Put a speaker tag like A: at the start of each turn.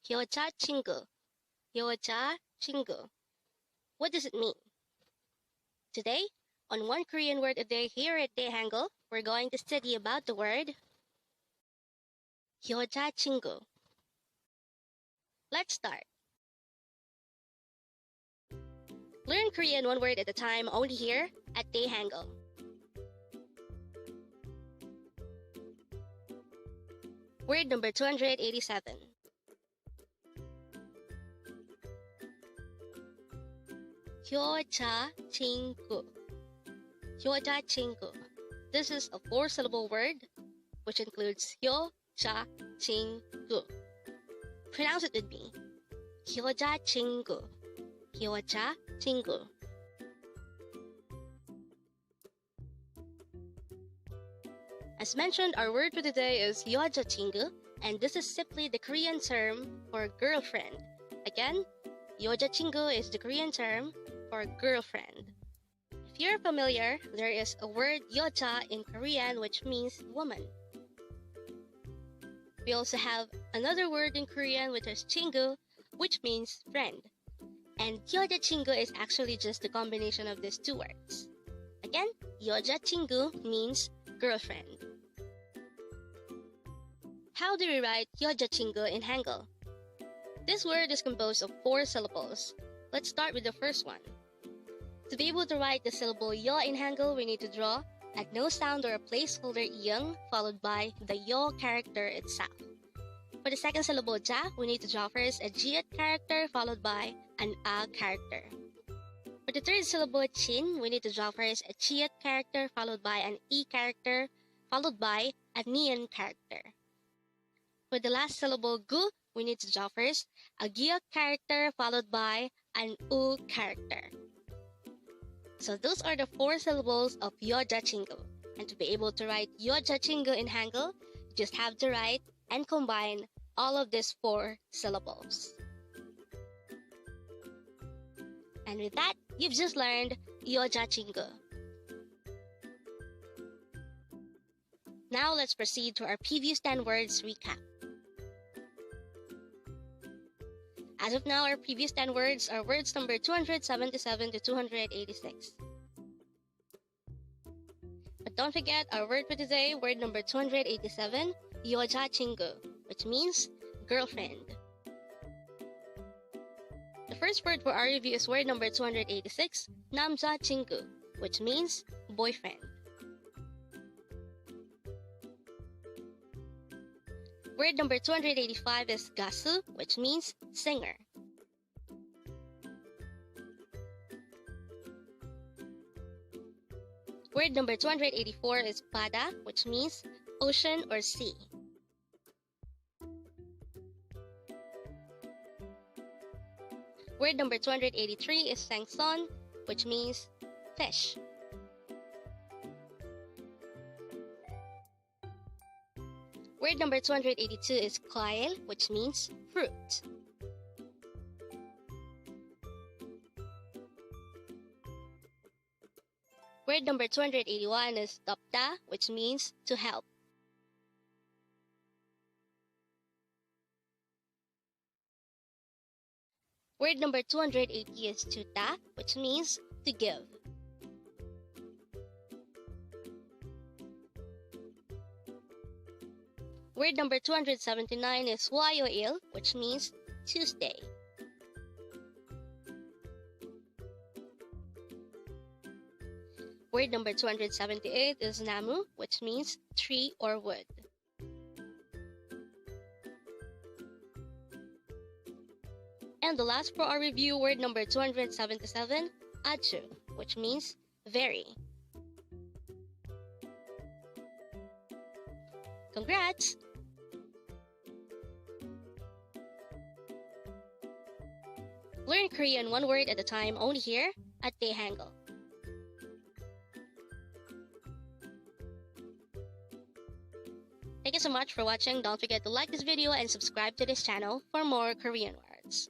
A: 여자친구, 여자친구. What does it mean? Today, on One Korean Word a Day here at Dae-Hangul, we're going to study about the word 여자친구. Let's start. Learn Korean one word at a time only here at Dae-Hangul. Word number 287. 여자친구. 여자친구. This is a four-syllable word which includes 여자친구. Pronounce it with me. 여자친구. 여자친구. As mentioned, our word for today is 여자친구, and this is simply the Korean term for girlfriend. Again, 여자친구 is the Korean term for girlfriend. If you're familiar, there is a word 여자 in Korean which means woman. We also have another word in Korean which is 친구, which means friend. And 여자친구 is actually just a combination of these two words. Again, 여자친구 means girlfriend. How do we write 여자친구 in Hangul? This word is composed of four syllables. Let's start with the first one. To be able to write the syllable 여 in Hangul, we need to draw a no sound or a placeholder iyang followed by the 여 character itself. For the second syllable ja, we need to draw first a jiat character followed by an a character. For the third syllable chin, we need to draw first a chiat character followed by an e character followed by a nian character. For the last syllable gu, we need to draw first a giat character followed by an u character. So those are the four syllables of 여자친구. And to be able to write 여자친구 in Hangul, you just have to write and combine all of these four syllables. And with that, you've just learned 여자친구. Now let's proceed to our previous 10 words recap. As of now, our previous 10 words are words number 277 to 286. But don't forget our word for today, word number 287, 여자친구, which means girlfriend. The first word for our review is word number 286, 남자친구, which means boyfriend. Word number 285 is gasu, which means singer. Word number 284 is pada, which means ocean or sea. Word number 283 is sangson, which means fish. Word number 282 is 과일, which means fruit. Word number 281 is 돕다, which means to help. Word number 280 is 주다, which means to give. Word number 279 is 화요일, which means Tuesday. Word number 278 is namu, which means tree or wood. And the last for our review, word number 277, 아주, which means very. Congrats! Learn Korean one word at a time only here at Dae-Hangul. Thank you so much for watching. Don't forget to like this video and subscribe to this channel for more Korean words.